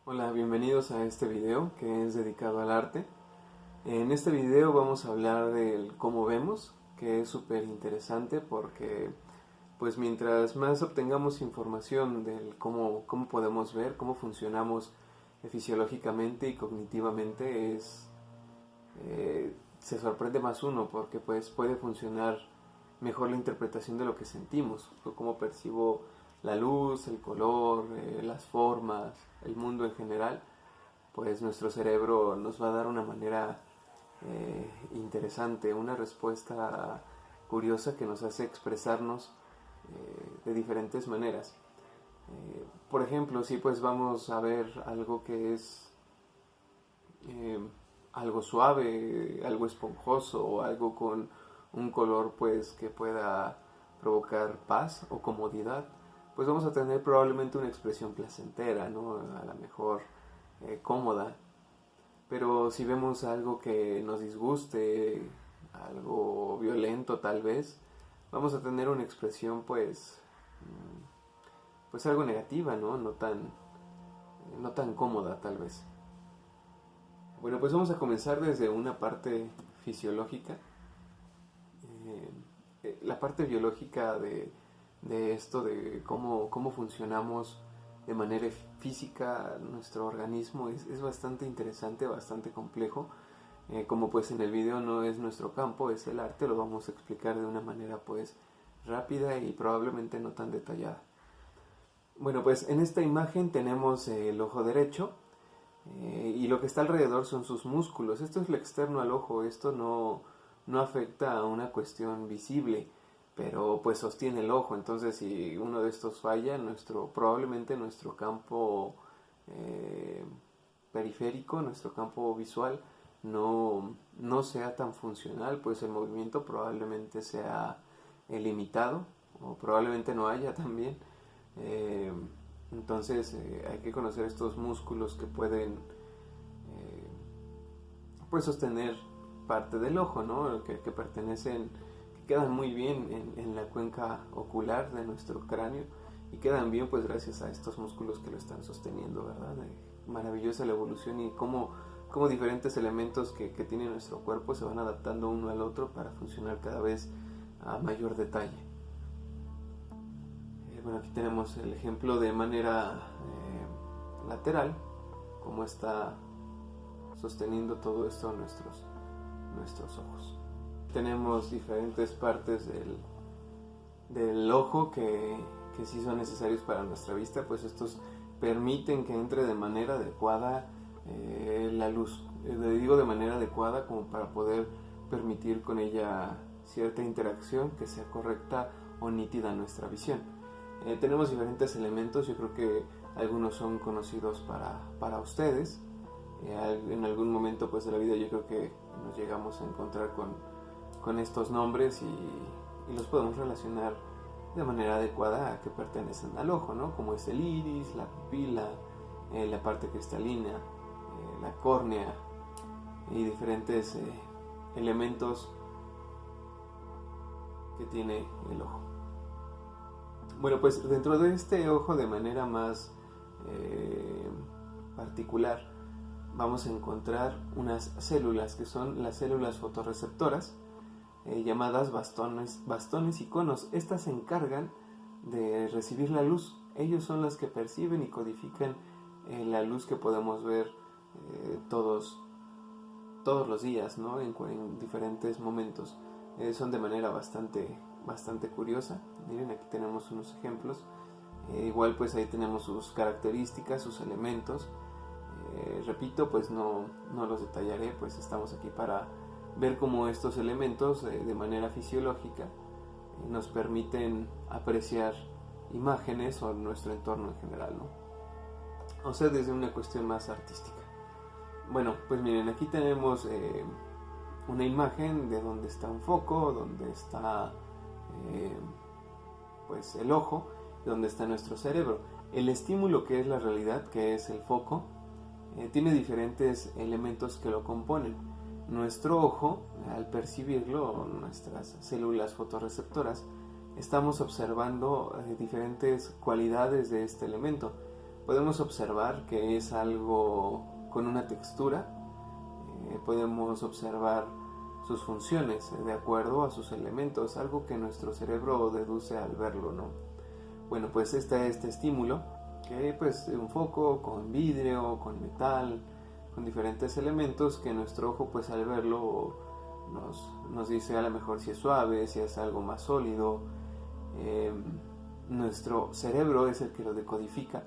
Hola, bienvenidos a este video que es dedicado al arte. En este video vamos a hablar del cómo vemos, que es súper interesante porque pues mientras más obtengamos información del cómo podemos ver, cómo funcionamos fisiológicamente y cognitivamente, se sorprende más uno porque pues puede funcionar mejor la interpretación de lo que sentimos, cómo percibo la luz, el color, las formas, el mundo en general. Pues nuestro cerebro nos va a dar una manera interesante, una respuesta curiosa que nos hace expresarnos de diferentes maneras. Por ejemplo, si pues vamos a ver algo que es eh, algo suave, algo esponjoso o algo con un color pues que pueda provocar paz o comodidad, pues vamos a tener probablemente una expresión placentera, ¿no? A lo mejor cómoda. Pero si vemos algo que nos disguste, algo violento tal vez, vamos a tener una expresión pues algo negativa, ¿no? No tan cómoda tal vez. Bueno, pues vamos a comenzar desde una parte fisiológica. La parte biológica de esto, de cómo funcionamos de manera física nuestro organismo, es bastante interesante, bastante complejo. Como pues en el video no es nuestro campo, es el arte, lo vamos a explicar de una manera pues rápida y probablemente no tan detallada. Bueno, pues en esta imagen tenemos el ojo derecho, y lo que está alrededor son sus músculos. Esto es lo externo al ojo, esto no afecta a una cuestión visible, pero pues sostiene el ojo. Entonces si uno de estos falla, probablemente nuestro campo eh, periférico, nuestro campo visual, no sea tan funcional, pues el movimiento probablemente sea limitado o probablemente no haya también. Eh, entonces hay que conocer estos músculos que pueden pues sostener parte del ojo, ¿no? Que pertenecen, que quedan muy bien en la cuenca ocular de nuestro cráneo y quedan bien pues gracias a estos músculos que lo están sosteniendo, ¿verdad? Maravillosa la evolución y cómo diferentes elementos que tiene nuestro cuerpo se van adaptando uno al otro para funcionar cada vez a mayor detalle. Bueno, aquí tenemos el ejemplo de manera lateral, cómo está sosteniendo todo esto a nuestros ojos. Tenemos diferentes partes del ojo que sí son necesarios para nuestra vista, pues estos permiten que entre de manera adecuada la luz. Le digo de manera adecuada como para poder permitir con ella cierta interacción que sea correcta o nítida a nuestra visión. Tenemos diferentes elementos, yo creo que algunos son conocidos para ustedes. En algún momento pues de la vida yo creo que nos llegamos a encontrar con estos nombres y los podemos relacionar de manera adecuada a que pertenecen al ojo, ¿no? Como es el iris, la pupila, la parte cristalina, la córnea y diferentes elementos que tiene el ojo. Bueno, pues dentro de este ojo de manera más particular vamos a encontrar unas células que son las células fotorreceptoras, llamadas bastones y conos. Estas se encargan de recibir la luz. Ellos son las que perciben y codifican la luz que podemos ver todos los días, ¿no? En diferentes momentos. Son de manera bastante curiosa. Miren, aquí tenemos unos ejemplos. Igual pues ahí tenemos sus características, sus elementos. Repito, pues no los detallaré, pues estamos aquí para ver cómo estos elementos de manera fisiológica nos permiten apreciar imágenes o nuestro entorno en general, ¿no? O sea, desde una cuestión más artística. Bueno, pues miren, aquí tenemos una imagen de donde está un foco, donde está pues el ojo, donde está nuestro cerebro. El estímulo, que es la realidad, que es el foco, tiene diferentes elementos que lo componen. Nuestro ojo, al percibirlo, nuestras células fotorreceptoras, estamos observando diferentes cualidades de este elemento. podemos observar que es algo con una textura, podemos observar sus funciones de acuerdo a sus elementos, algo que nuestro cerebro deduce al verlo, ¿no? Bueno, pues este estímulo, que pues un foco con vidrio, con metal, con diferentes elementos que nuestro ojo pues al verlo nos dice a lo mejor si es suave, si es algo más sólido. Nuestro cerebro es el que lo decodifica,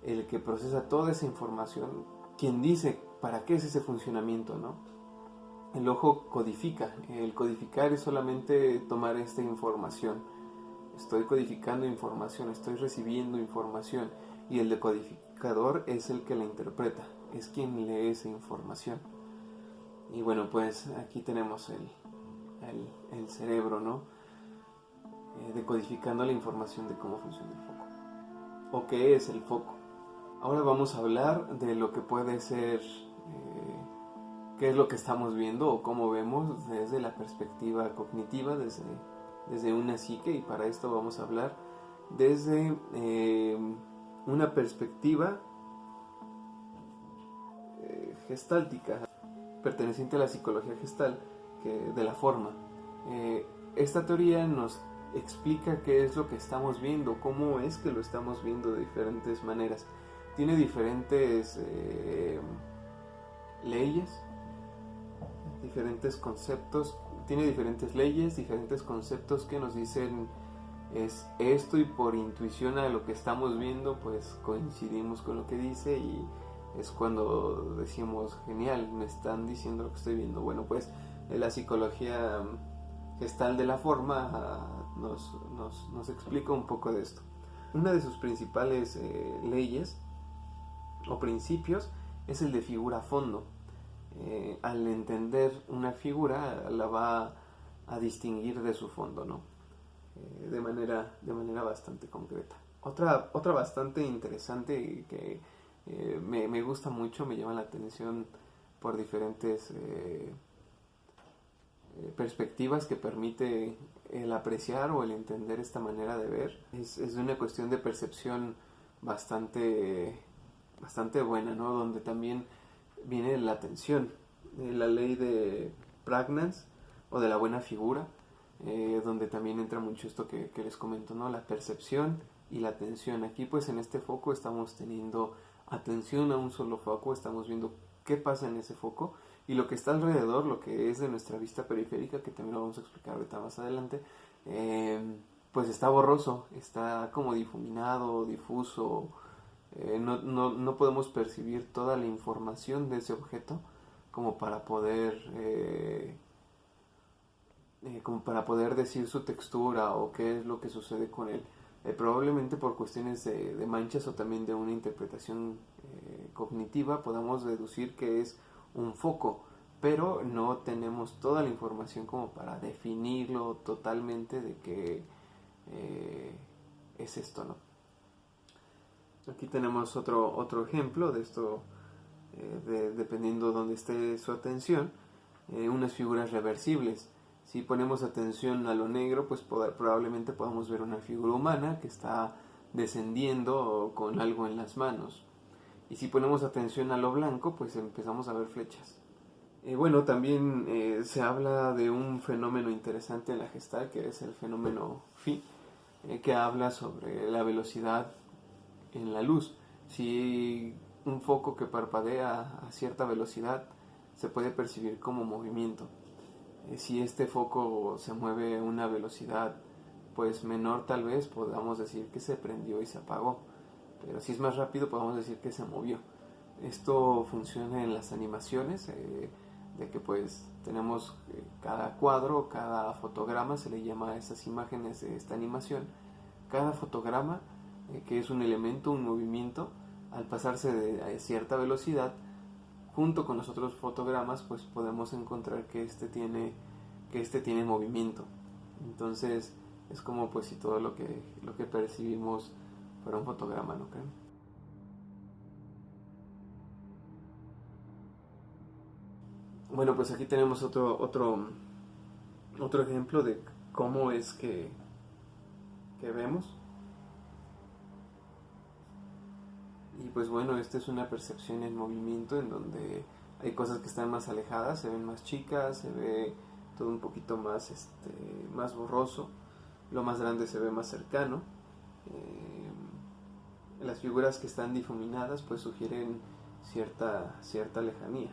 el que procesa toda esa información, quien dice para qué es ese funcionamiento, ¿no? El ojo codifica, el codificar es solamente tomar esta información. Estoy codificando información, estoy recibiendo información, y el decodificador es el que la interpreta, es quien lee esa información. Y bueno, pues aquí tenemos el cerebro, ¿no? Decodificando la información de cómo funciona el foco o qué es el foco. Ahora vamos a hablar de lo que puede ser, qué es lo que estamos viendo o cómo vemos desde la perspectiva cognitiva, desde una psique, y para esto vamos a hablar desde una perspectiva gestáltica, perteneciente a la psicología gestal, de la forma. Esta teoría nos explica qué es lo que estamos viendo, cómo es que lo estamos viendo de diferentes maneras. Tiene diferentes leyes, diferentes conceptos, tiene diferentes leyes, diferentes conceptos que nos dicen es esto, y por intuición a lo que estamos viendo pues coincidimos con lo que dice, y es cuando decimos genial, me están diciendo lo que estoy viendo. Bueno, pues la psicología gestal de la forma nos explica un poco de esto. Una de sus principales leyes o principios es el de figura-fondo. Al entender una figura la va a distinguir de su fondo, ¿no? De manera bastante concreta. Otra bastante interesante que me gusta mucho, me llama la atención por diferentes perspectivas que permite el apreciar o el entender esta manera de ver. Es una cuestión de percepción bastante buena, ¿no? Donde también viene la atención, la ley de Prägnanz o de la buena figura, donde también entra mucho esto que les comento, ¿no? La percepción y la atención. Aquí pues en este foco estamos teniendo atención a un solo foco, estamos viendo qué pasa en ese foco, y lo que está alrededor, lo que es de nuestra vista periférica, que también lo vamos a explicar ahorita más adelante, pues está borroso, está como difuminado, difuso. No podemos percibir toda la información de ese objeto como para poder decir su textura o qué es lo que sucede con él. Probablemente por cuestiones de manchas o también de una interpretación cognitiva podamos deducir que es un foco, pero no tenemos toda la información como para definirlo totalmente de qué es esto, ¿no? Aquí tenemos otro ejemplo de esto, dependiendo dónde esté su atención, unas figuras reversibles. Si ponemos atención a lo negro, pues probablemente podamos ver una figura humana que está descendiendo con algo en las manos. Y si ponemos atención a lo blanco, pues empezamos a ver flechas. Bueno, también se habla de un fenómeno interesante en la Gestalt, que es el fenómeno Phi, que habla sobre la velocidad en la luz. Si un foco que parpadea a cierta velocidad se puede percibir como movimiento. Si este foco se mueve a una velocidad pues menor, tal vez podamos decir que se prendió y se apagó, pero si es más rápido podemos decir que se movió. Esto funciona en las animaciones, de que pues tenemos cada cuadro, cada fotograma, se le llama a esas imágenes de esta animación. Cada fotograma, que es un elemento, un movimiento, al pasarse de cierta velocidad, junto con los otros fotogramas, pues podemos encontrar que este tiene movimiento. Entonces es como pues si todo lo que percibimos fuera un fotograma, ¿no creen? Bueno, pues aquí tenemos otro ejemplo de cómo es que vemos. Y pues bueno, esta es una percepción en movimiento en donde hay cosas que están más alejadas, se ven más chicas, se ve todo un poquito más, más borroso, lo más grande se ve más cercano. Las figuras que están difuminadas pues sugieren cierta lejanía,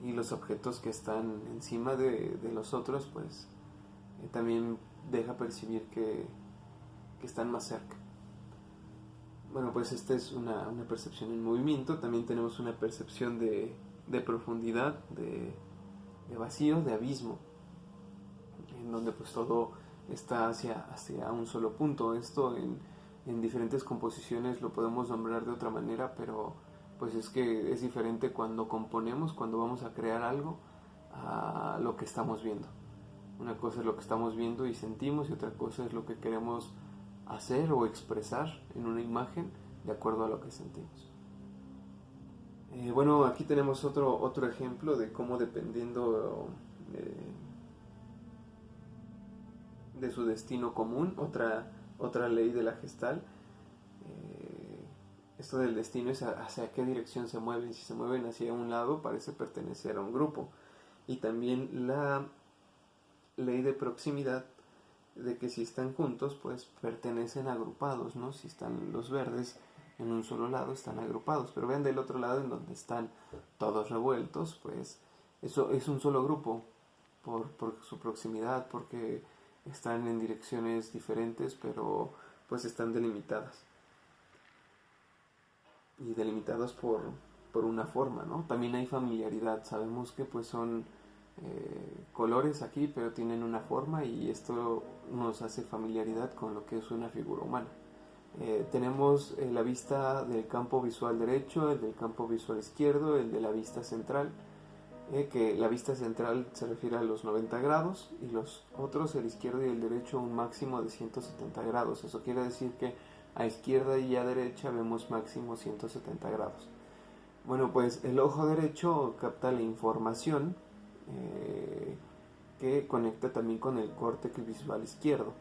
y los objetos que están encima de los otros pues también deja percibir que están más cerca. Bueno, pues esta es una percepción en movimiento. También tenemos una percepción de profundidad, de vacío, de abismo, en donde pues todo está hacia un solo punto. Esto en diferentes composiciones lo podemos nombrar de otra manera, pero pues es que es diferente cuando componemos, cuando vamos a crear algo, a lo que estamos viendo. Una cosa es lo que estamos viendo y sentimos, y otra cosa es lo que queremos hacer o expresar en una imagen de acuerdo a lo que sentimos. Bueno, aquí tenemos otro ejemplo de cómo, dependiendo de su destino común, otra ley de la Gestalt, esto del destino es hacia qué dirección se mueven. Si se mueven hacia un lado, parece pertenecer a un grupo. Y también la ley de proximidad, de que si están juntos, pues pertenecen agrupados, ¿no? Si están los verdes en un solo lado, están agrupados. Pero vean del otro lado, en donde están todos revueltos, pues eso es un solo grupo por su proximidad, porque están en direcciones diferentes, pero pues están delimitadas. Y delimitados por una forma, ¿no? También hay familiaridad. Sabemos que pues son colores aquí, pero tienen una forma, y esto nos hace familiaridad con lo que es una figura humana. Tenemos la vista del campo visual derecho, el del campo visual izquierdo, el de la vista central, que la vista central se refiere a los 90 grados, y los otros, el izquierdo y el derecho, un máximo de 170 grados. Eso quiere decir que a izquierda y a derecha vemos máximo 170 grados. Bueno, pues el ojo derecho capta la información que conecta también con el córtex visual izquierdo,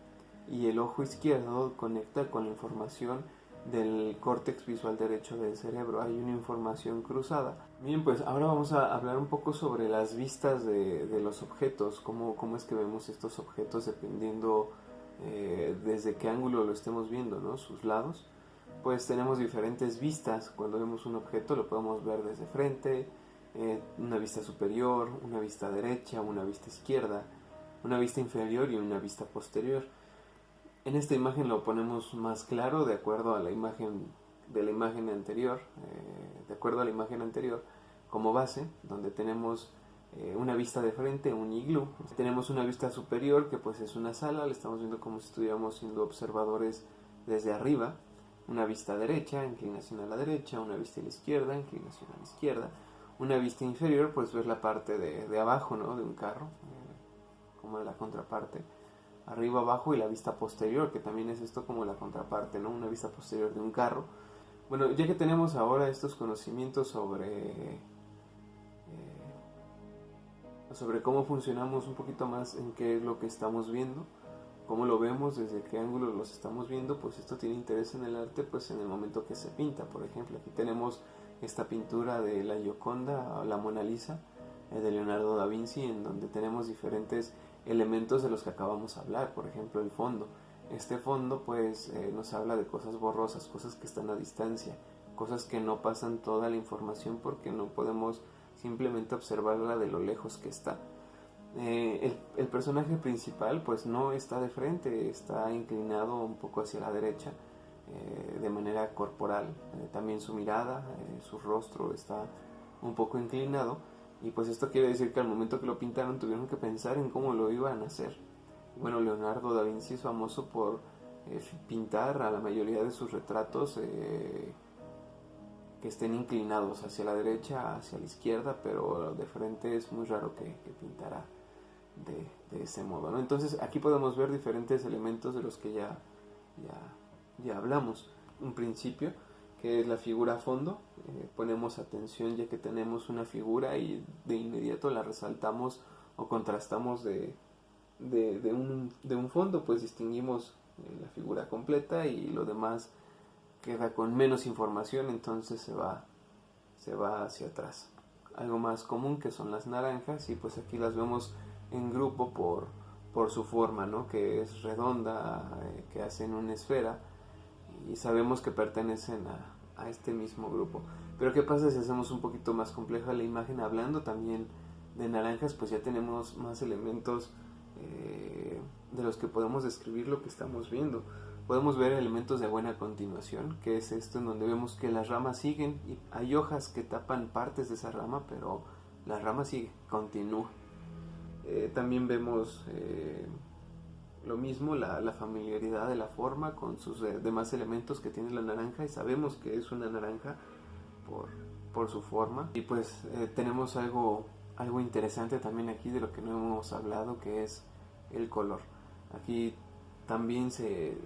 y el ojo izquierdo conecta con la información del córtex visual derecho del cerebro. Hay una información cruzada. Bien, pues ahora vamos a hablar un poco sobre las vistas de los objetos, cómo es que vemos estos objetos dependiendo desde qué ángulo lo estemos viendo, ¿no? Sus lados. Pues tenemos diferentes vistas. Cuando vemos un objeto lo podemos ver desde frente, una vista superior, una vista derecha, una vista izquierda, una vista inferior y una vista posterior. En esta imagen lo ponemos más claro de acuerdo a la imagen anterior, como base, donde tenemos una vista de frente, un iglú. Tenemos una vista superior, que pues es una sala, le estamos viendo como si estuviéramos siendo observadores desde arriba. Una vista derecha, inclinación a la derecha; una vista a la izquierda, inclinación a la izquierda. Una vista inferior, pues ver la parte de abajo, ¿no? De un carro, como la contraparte, arriba, abajo; y la vista posterior, que también es esto como la contraparte, ¿no? Una vista posterior de un carro. Bueno, ya que tenemos ahora estos conocimientos sobre cómo funcionamos un poquito más en qué es lo que estamos viendo, cómo lo vemos, desde qué ángulo los estamos viendo, pues esto tiene interés en el arte, pues en el momento que se pinta. Por ejemplo, aquí tenemos esta pintura de la Gioconda, la Mona Lisa, de Leonardo da Vinci, en donde tenemos diferentes elementos de los que acabamos de hablar. Por ejemplo, el fondo. Este fondo pues nos habla de cosas borrosas, cosas que están a distancia, cosas que no pasan toda la información, porque no podemos simplemente observarla de lo lejos que está. El personaje principal pues no está de frente, está inclinado un poco hacia la derecha, de manera corporal. También su mirada, su rostro está un poco inclinado, y pues esto quiere decir que al momento que lo pintaron tuvieron que pensar en cómo lo iban a hacer. Bueno, Leonardo da Vinci es famoso por pintar a la mayoría de sus retratos que estén inclinados hacia la derecha, hacia la izquierda, pero de frente es muy raro que pintara de ese modo, ¿no? Entonces aquí podemos ver diferentes elementos de los que ya hablamos. Un principio, que es la figura a fondo. Ponemos atención ya que tenemos una figura y de inmediato la resaltamos o contrastamos de un fondo, pues distinguimos la figura completa, y lo demás queda con menos información, entonces se va hacia atrás. Algo más común que son las naranjas, y pues aquí las vemos en grupo por su forma, ¿no? Que es redonda, que hacen una esfera, y sabemos que pertenecen a este mismo grupo. Pero ¿qué pasa si hacemos un poquito más compleja la imagen? Hablando también de naranjas, pues ya tenemos más elementos de los que podemos describir lo que estamos viendo. Podemos ver elementos de buena continuación, que es esto en donde vemos que las ramas siguen y hay hojas que tapan partes de esa rama, pero la rama sigue, continúa. También vemos lo mismo, la familiaridad de la forma con sus demás elementos que tiene la naranja, y sabemos que es una naranja por su forma. Y pues tenemos algo interesante también aquí de lo que no hemos hablado, que es el color. Aquí también se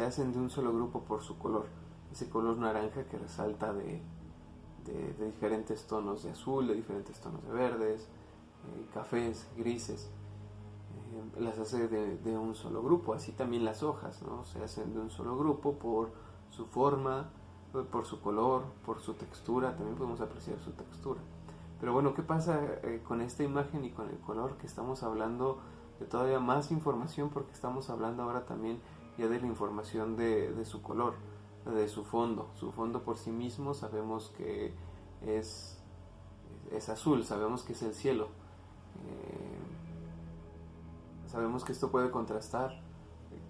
hacen de un solo grupo por su color, ese color naranja que resalta de diferentes tonos de azul, de diferentes tonos de verdes, cafés, grises. Las hace de un solo grupo. Así también las hojas, ¿no? Se hacen de un solo grupo por su forma, por su color, por su textura. También podemos apreciar su textura. Pero bueno, ¿qué pasa con esta imagen y con el color? Que estamos hablando de todavía más información, porque estamos hablando ahora también ya de la información de su color, de su fondo. Su fondo por sí mismo sabemos que es azul, sabemos que es el cielo. Sabemos que esto puede contrastar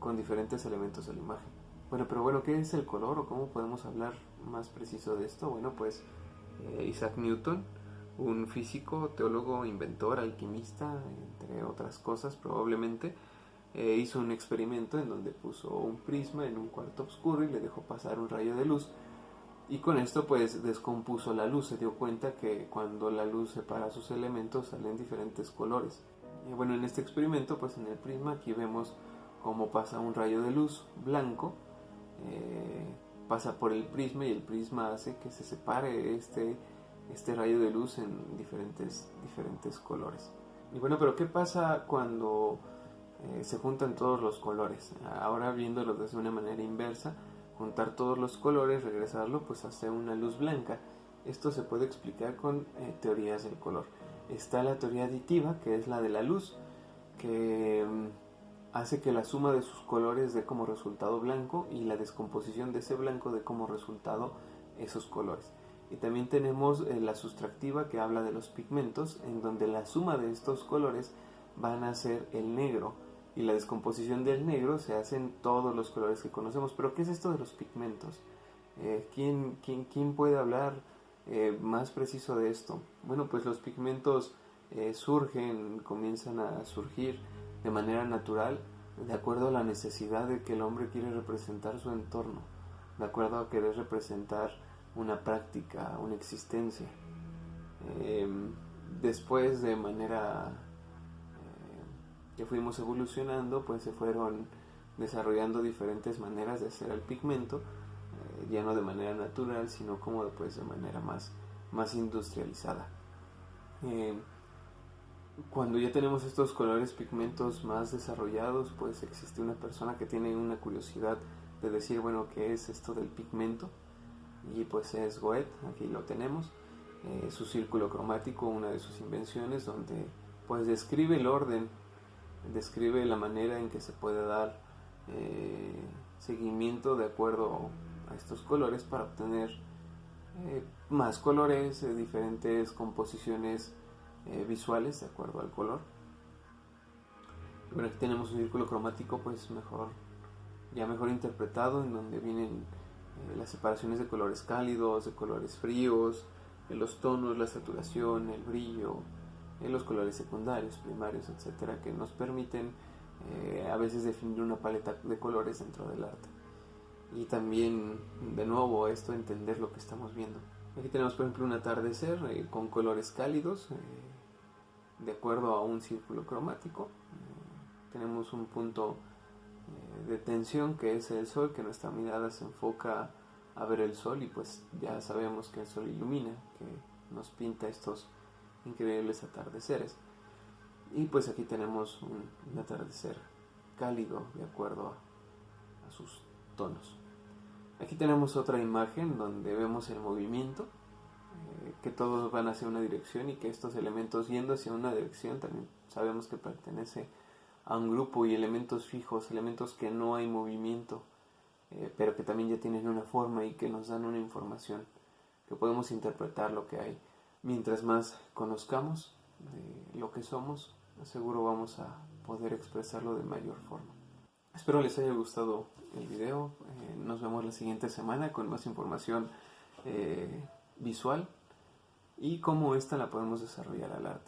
con diferentes elementos de la imagen. Bueno, pero bueno, ¿qué es el color o cómo podemos hablar más preciso de esto? Bueno, pues Isaac Newton, un físico, teólogo, inventor, alquimista, entre otras cosas probablemente, hizo un experimento en donde puso un prisma en un cuarto oscuro y le dejó pasar un rayo de luz, y con esto pues descompuso la luz. Se dio cuenta que cuando la luz separa sus elementos salen diferentes colores. Y bueno, en este experimento, pues en el prisma aquí vemos cómo pasa un rayo de luz blanco, pasa por el prisma, y el prisma hace que se separe este rayo de luz en diferentes colores. Y bueno, pero ¿qué pasa cuando se juntan todos los colores? Ahora viéndolo desde una manera inversa, juntar todos los colores, regresarlo, pues hace una luz blanca. Esto se puede explicar con teorías del color. Está la teoría aditiva, que es la de la luz, que hace que la suma de sus colores dé como resultado blanco, y la descomposición de ese blanco dé como resultado esos colores. Y también tenemos la sustractiva, que habla de los pigmentos, en donde la suma de estos colores van a ser el negro, y la descomposición del negro se hace en todos los colores que conocemos. Pero ¿qué es esto de los pigmentos? ¿Quién puede hablar más preciso de esto? Bueno, pues los pigmentos comienzan a surgir de manera natural, de acuerdo a la necesidad de que el hombre quiere representar su entorno, de acuerdo a querer representar una práctica, una existencia. Después, de manera que fuimos evolucionando, pues se fueron desarrollando diferentes maneras de hacer el pigmento, ya no de manera natural, sino como pues de manera más industrializada. Cuando ya tenemos estos colores pigmentos más desarrollados, pues existe una persona que tiene una curiosidad de decir, bueno, ¿qué es esto del pigmento? Y pues es Goethe, aquí lo tenemos, su círculo cromático, una de sus invenciones, donde pues describe el orden, describe la manera en que se puede dar seguimiento de acuerdo a estos colores para obtener más colores, diferentes composiciones visuales de acuerdo al color. Bueno, aquí tenemos un círculo cromático pues mejor interpretado, en donde vienen las separaciones de colores cálidos, de colores fríos, los tonos, la saturación, el brillo, los colores secundarios, primarios, etcétera, que nos permiten a veces definir una paleta de colores dentro del arte. Y también, de nuevo, esto entender lo que estamos viendo. Aquí tenemos, por ejemplo, un atardecer con colores cálidos, de acuerdo a un círculo cromático. Tenemos un punto de tensión, que es el sol, que nuestra mirada se enfoca a ver el sol, y pues ya sabemos que el sol ilumina, que nos pinta estos increíbles atardeceres. Y pues aquí tenemos un atardecer cálido de acuerdo a sus tonos. Aquí tenemos otra imagen donde vemos el movimiento, que todos van hacia una dirección y que estos elementos yendo hacia una dirección también sabemos que pertenece a un grupo, y elementos fijos, elementos que no hay movimiento, pero que también ya tienen una forma y que nos dan una información, que podemos interpretar lo que hay. Mientras más conozcamos de lo que somos, seguro vamos a poder expresarlo de mayor forma. Espero les haya gustado el video. Nos vemos la siguiente semana con más información visual y cómo esta la podemos desarrollar al arte.